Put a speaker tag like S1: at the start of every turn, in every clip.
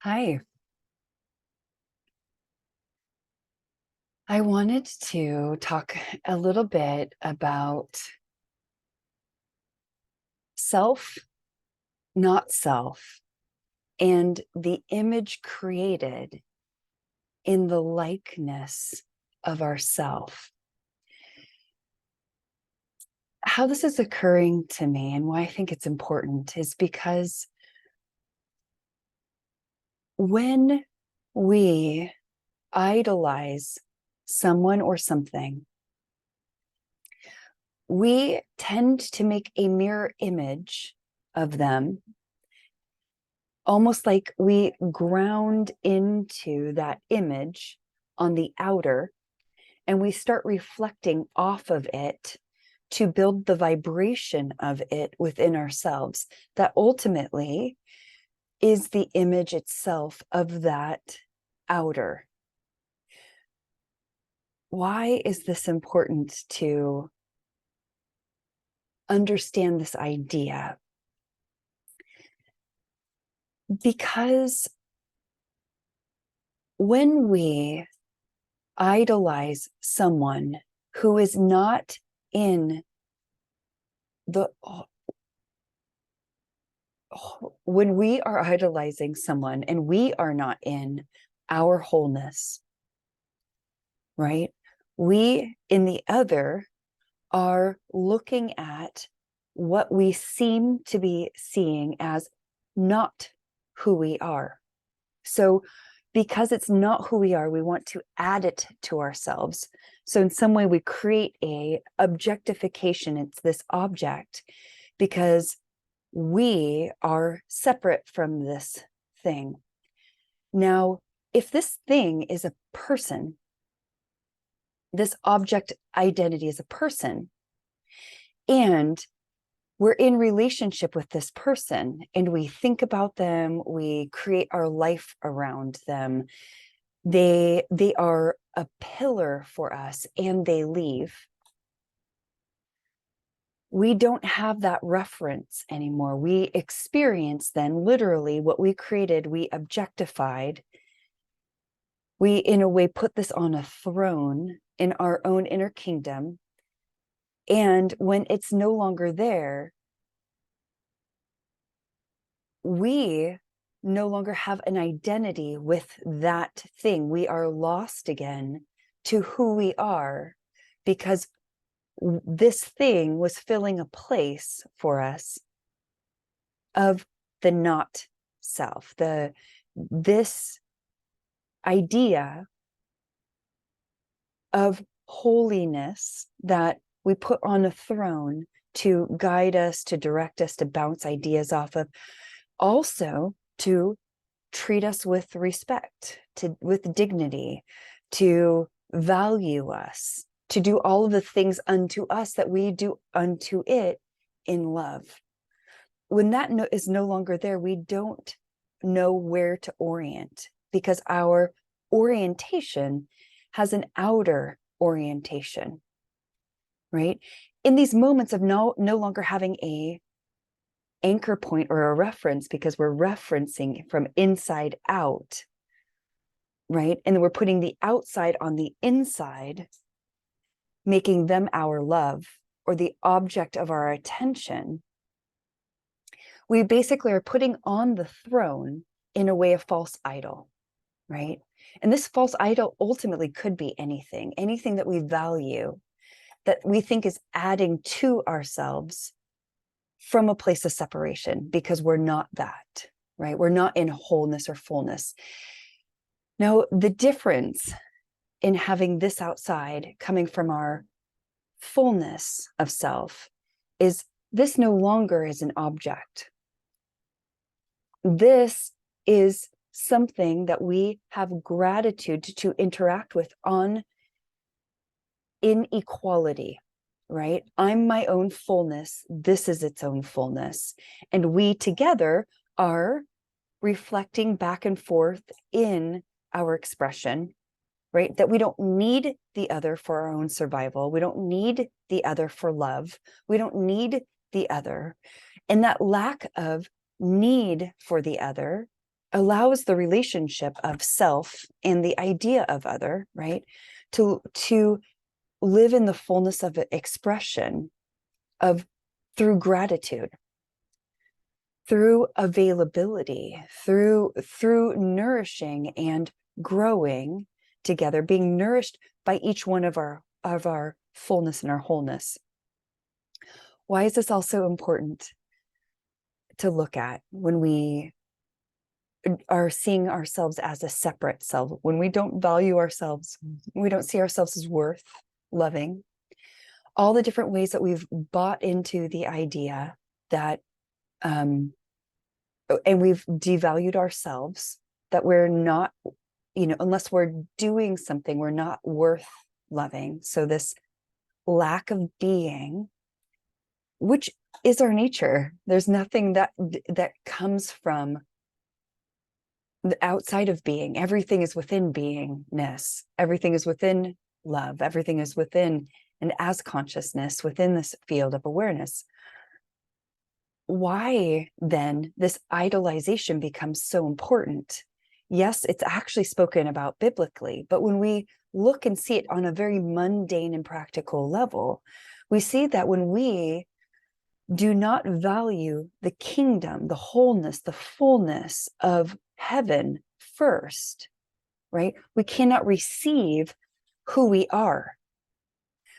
S1: Hi. I wanted to talk a little bit about self, not self, and the image created in the likeness of ourself. How this is occurring to me and why I think it's important is because when we idolize someone or something, we tend to make a mirror image of them, almost like we ground into that image on the outer, and we start reflecting off of it to build the vibration of it within ourselves. That ultimately is the image itself of that outer. Why is this important to understand this idea? Because when we idolize someone who is not in the when we are idolizing someone and we are not in our wholeness, right? We in the other are looking at what we seem to be seeing as not who we are. So because it's not who we are, we want to add it to ourselves. So in some way we create a objectification. It's this object because we are separate from this thing. Now, if this thing is a person, this object identity is a person, and we're in relationship with this person and we think about them, we create our life around them, they are a pillar for us and they leave, we don't have that reference anymore. We experience then literally what we created, we objectified, we in a way put this on a throne in our own inner kingdom. And when it's no longer there, we no longer have an identity with that thing. We are lost again to who we are because this thing was filling a place for us of the not self, this idea of holiness that we put on a throne to guide us, to direct us, to bounce ideas off of, also to treat us with respect, with dignity, to value us, to do all of the things unto us that we do unto it in love. When that is no longer there, we don't know where to orient because our orientation has an outer orientation, right? In these moments of no longer having a anchor point or a reference because we're referencing from inside out, right? And then we're putting the outside on the inside, making them our love or the object of our attention. We basically are putting on the throne in a way a false idol, right? And this false idol ultimately could be anything that we value, that we think is adding to ourselves from a place of separation, because we're not that, right? We're not in wholeness or fullness. Now, the difference in having this outside coming from our fullness of self is this no longer is an object. This is something that we have gratitude to interact with on inequality, right? I'm my own fullness. This is its own fullness. And we together are reflecting back and forth in our expression, right? That we don't need the other for our own survival. We don't need the other for love. We don't need the other. And that lack of need for the other allows the relationship of self and the idea of other, right, to live in the fullness of expression of through gratitude, through availability, through nourishing and growing together, being nourished by each one of our fullness and our wholeness. Why is this also important to look at when we are seeing ourselves as a separate self, when we don't value ourselves, we don't see ourselves as worth loving? All the different ways that we've bought into the idea that and we've devalued ourselves, that we're not, unless we're doing something, we're not worth loving. So this lack of being, which is our nature, there's nothing that comes from the outside of being. Everything is within beingness. Everything is within love. Everything is within and as consciousness within this field of awareness. Why then this idolization becomes so important? Yes, it's actually spoken about biblically, but when we look and see it on a very mundane and practical level, we see that when we do not value the kingdom, the wholeness, the fullness of heaven first, right? We cannot receive who we are.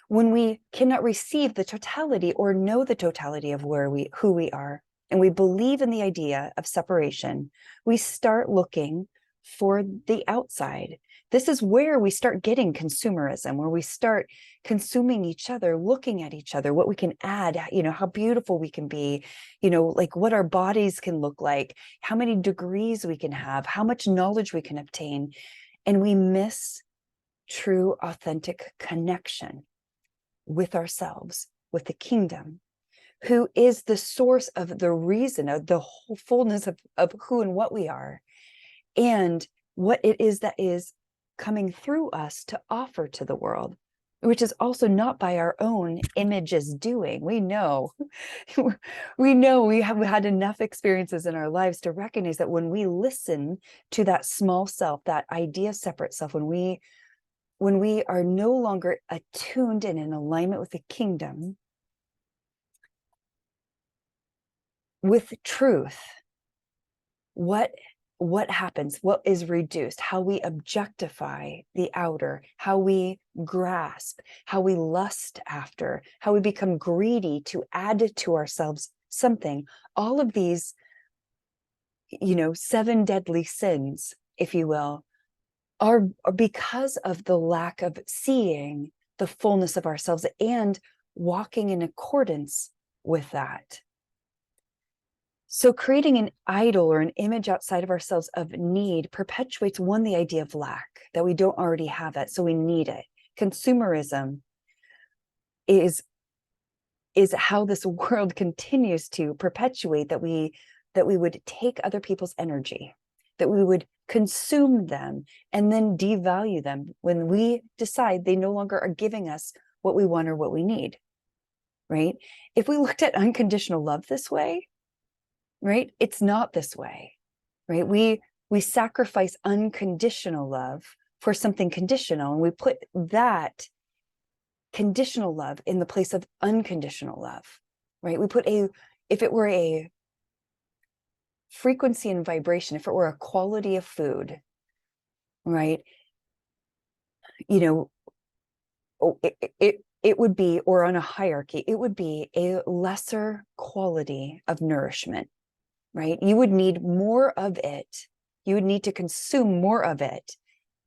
S1: When we cannot receive the totality or know the totality of who we are, and we believe in the idea of separation, we start looking for the outside. This is where we start getting consumerism, where we start consuming each other, looking at each other, what we can add, how beautiful we can be, like what our bodies can look like, how many degrees we can have, how much knowledge we can obtain. And we miss true, authentic connection with ourselves, with the kingdom, who is the source of the reason of the whole fullness of who and what we are, and what it is that is coming through us to offer to the world, which is also not by our own images doing. We know we have had enough experiences in our lives to recognize that when we listen to that small self, that idea separate self, when we are no longer attuned and in alignment with the kingdom, with truth, what happens, what is reduced, how we objectify the outer, how we grasp, how we lust after, how we become greedy to add to ourselves something. All of these, 7 deadly sins, if you will, are because of the lack of seeing the fullness of ourselves and walking in accordance with that. So creating an idol or an image outside of ourselves of need perpetuates, one, the idea of lack, that we don't already have that, so we need it. Consumerism is how this world continues to perpetuate that we would take other people's energy, that we would consume them and then devalue them when we decide they no longer are giving us what we want or what we need, right? If we looked at unconditional love this way, right, it's not this way, right? We sacrifice unconditional love for something conditional, and we put that conditional love in the place of unconditional love, right? We put if it were a frequency and vibration, if it were a quality of food, right, it would be, or on a hierarchy, it would be a lesser quality of nourishment, right? You would need more of it. You would need to consume more of it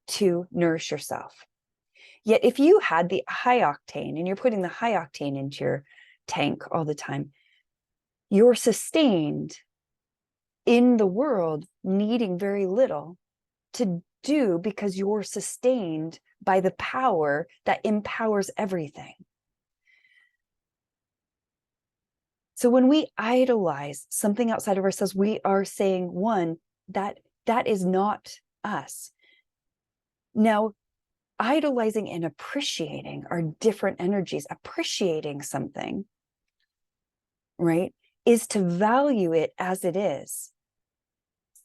S1: to nourish yourself. Yet if you had the high octane and you're putting the high octane into your tank all the time, you're sustained in the world needing very little to do, because you're sustained by the power that empowers everything. So when we idolize something outside of ourselves, we are saying, one, that is not us. Now, idolizing and appreciating are different energies. Appreciating something, right, is to value it as it is.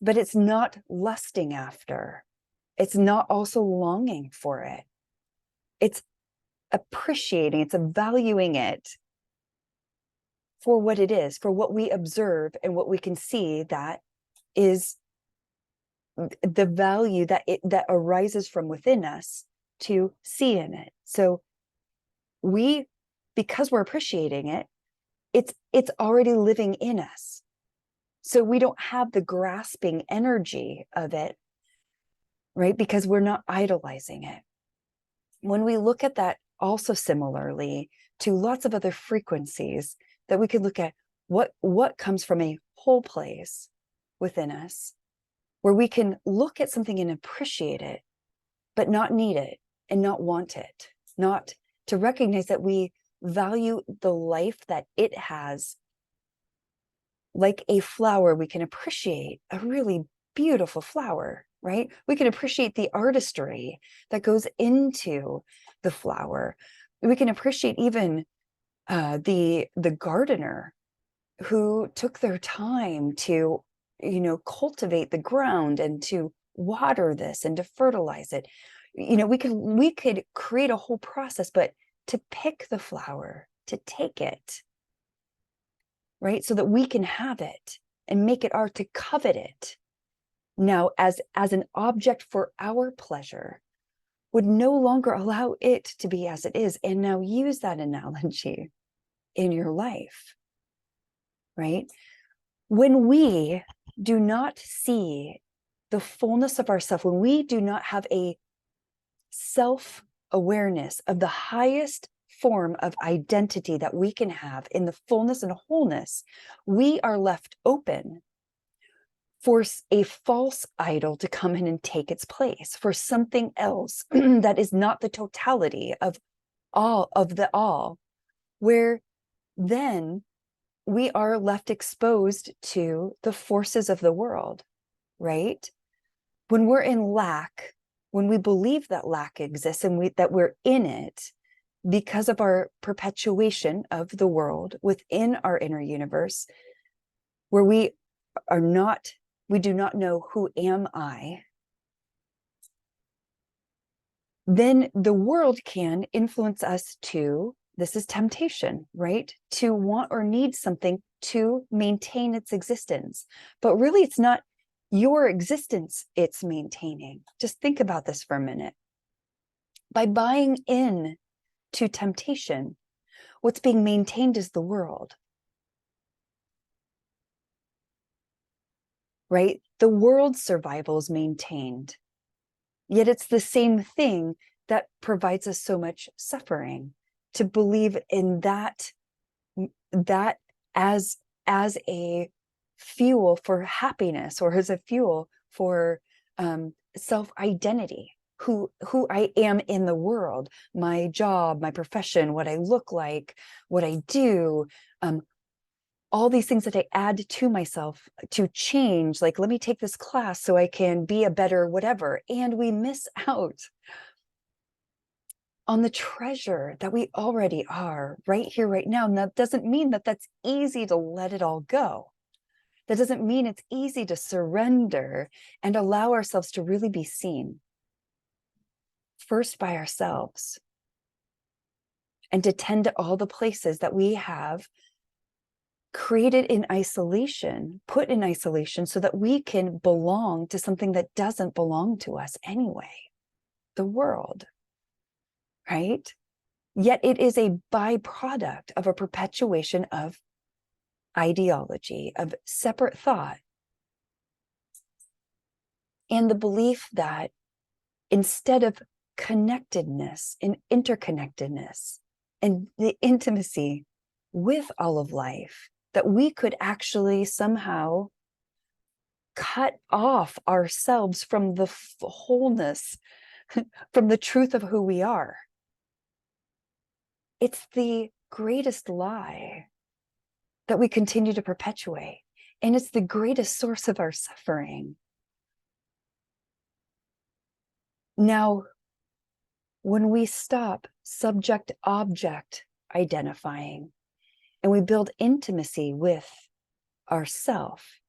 S1: but it's not lusting after. It's not also longing for it. It's appreciating, it's valuing it for what it is, for what we observe and what we can see that is the value that arises from within us to see in it. So because we're appreciating it, it's already living in us. So we don't have the grasping energy of it, right? Because we're not idolizing it. When we look at that also similarly to lots of other frequencies that we could look at, what comes from a whole place within us, where we can look at something and appreciate it, but not need it and not want it, not to recognize that we value the life that it has. Like a flower, we can appreciate a really beautiful flower, right? We can appreciate the artistry that goes into the flower. We can appreciate even the gardener who took their time to, cultivate the ground and to water this and to fertilize it. We could create a whole process, but to pick the flower, to take it, right, so that we can have it and make it our, to covet it now as an object for our pleasure, would no longer allow it to be as it is. And now use that analogy in your life, right? When we do not see the fullness of ourself, when we do not have a self-awareness of the highest form of identity that we can have in the fullness and wholeness, we are left open for a false idol to come in and take its place, for something else that is not the totality of all, where then we are left exposed to the forces of the world, right? When we're in lack, when we believe that lack exists and that we're in it because of our perpetuation of the world within our inner universe, where we do not know who am I, then the world can influence us to, this is temptation, right? To want or need something to maintain its existence. But really, it's not your existence it's maintaining. Just think about this for a minute. By buying in to temptation, what's being maintained is the world, right? The world's survival is maintained. Yet it's the same thing that provides us so much suffering, to believe in that as a fuel for happiness, or as a fuel for self-identity, who I am in the world, my job, my profession, what I look like, what I do, all these things that I add to myself to change, like, let me take this class so I can be a better whatever. And we miss out on the treasure that we already are right here, right now. And that doesn't mean that that's easy to let it all go. That doesn't mean it's easy to surrender and allow ourselves to really be seen first by ourselves, and to tend to all the places that we have created in isolation, put in isolation, so that we can belong to something that doesn't belong to us anyway, the world, right? Yet it is a byproduct of a perpetuation of ideology, of separate thought, and the belief that instead of connectedness and interconnectedness and the intimacy with all of life, that we could actually somehow cut off ourselves from the wholeness, from the truth of who we are. It's the greatest lie that we continue to perpetuate, and it's the greatest source of our suffering. Now, when we stop subject-object identifying, and we build intimacy with ourself,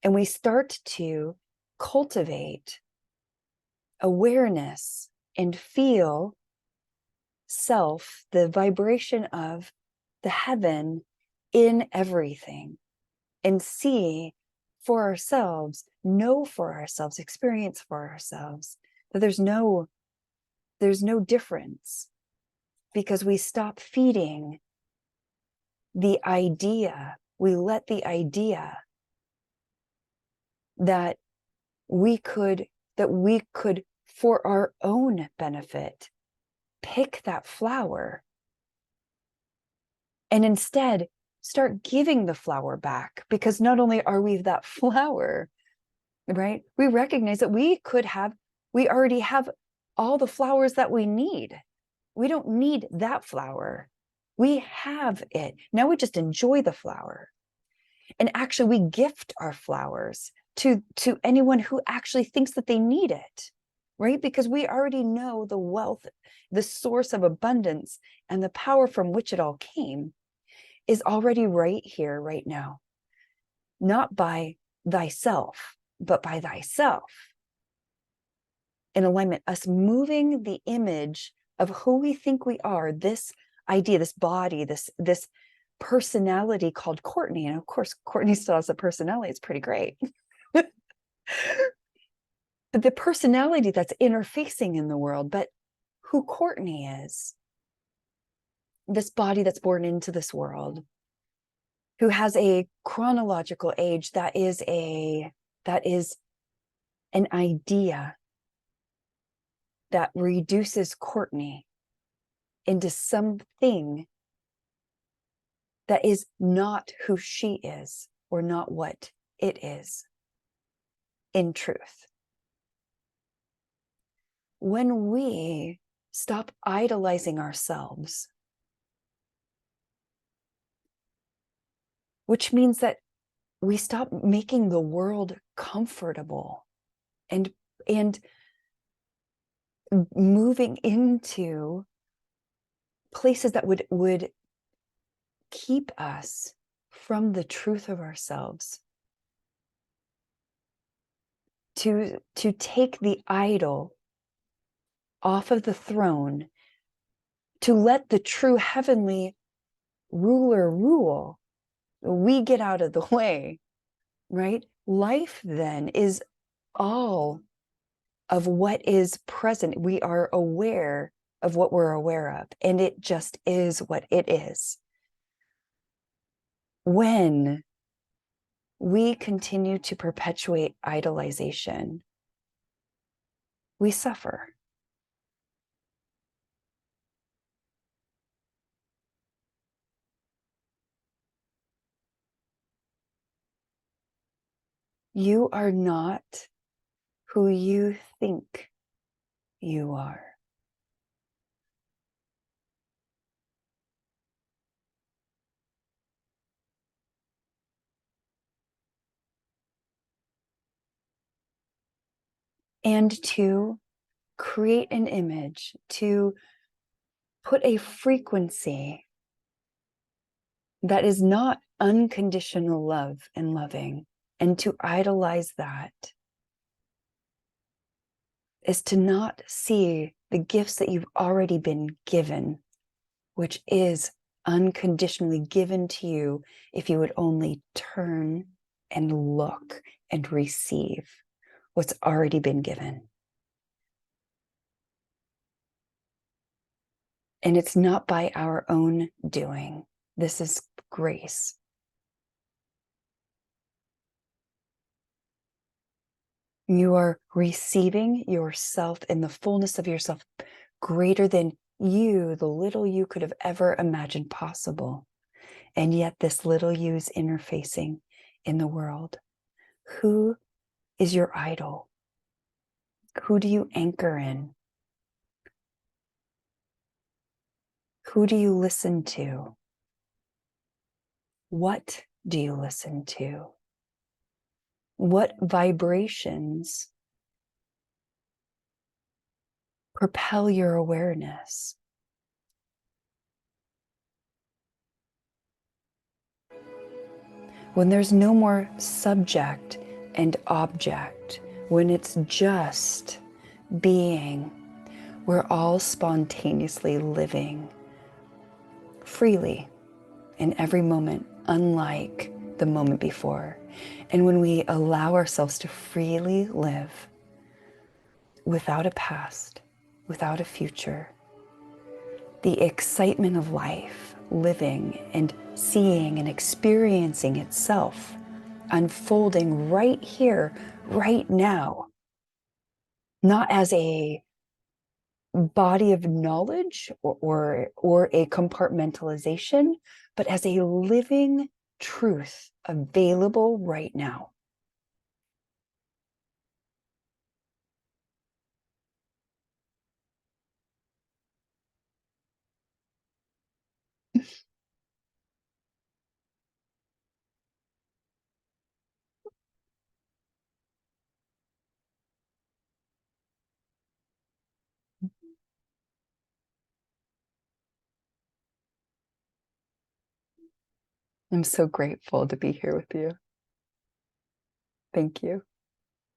S1: And we start to cultivate awareness and feel self, the vibration of the heaven in everything, and see for ourselves, know for ourselves, experience for ourselves that there's no difference, because we stop feeding the idea, we let the idea that we could for our own benefit pick that flower, and instead start giving the flower back, because not only are we that flower, right? We recognize that we already have all the flowers that we need. We don't need that flower. We have it. Now we just enjoy the flower. And actually we gift our flowers to anyone who actually thinks that they need it, right? Because we already know the wealth, the source of abundance, and the power from which it all came is already right here, right now. Not by thyself, but by thyself. In alignment, us moving the image of who we think we are, this idea, this body, this personality called Courtney. And of course, Courtney still has a personality. It's pretty great. But the personality that's interfacing in the world, but who Courtney is, this body that's born into this world, who has a chronological age that is an idea that reduces Courtney into something that is not who she is, or not what it is in truth. When we stop idolizing ourselves, which means that we stop making the world comfortable and moving into places that would keep us from the truth of ourselves, to take the idol off of the throne, to let the true heavenly ruler rule. We get out of the way, right? Life then is all of what is present. We are aware of what we're aware of, and it just is what it is. When we continue to perpetuate idolization, we suffer. You are not who you think you are. And to create an image, to put a frequency that is not unconditional love and loving, and to idolize that, is to not see the gifts that you've already been given, which is unconditionally given to you if you would only turn and look and receive what's already been given. And it's not by our own doing. This is grace. You are receiving yourself in the fullness of yourself, greater than you, the little you could have ever imagined possible. And yet this little you is interfacing in the world. Who is your idol? Who do you anchor in? Who do you listen to? What do you listen to? What vibrations propel your awareness? When there's no more subject and object, when it's just being, we're all spontaneously living freely in every moment, unlike the moment before. And when we allow ourselves to freely live without a past, without a future, the excitement of life, living and seeing and experiencing itself unfolding right here, right now, not as a body of knowledge or a compartmentalization, but as a living truth available right now. I'm so grateful to be here with you. Thank you.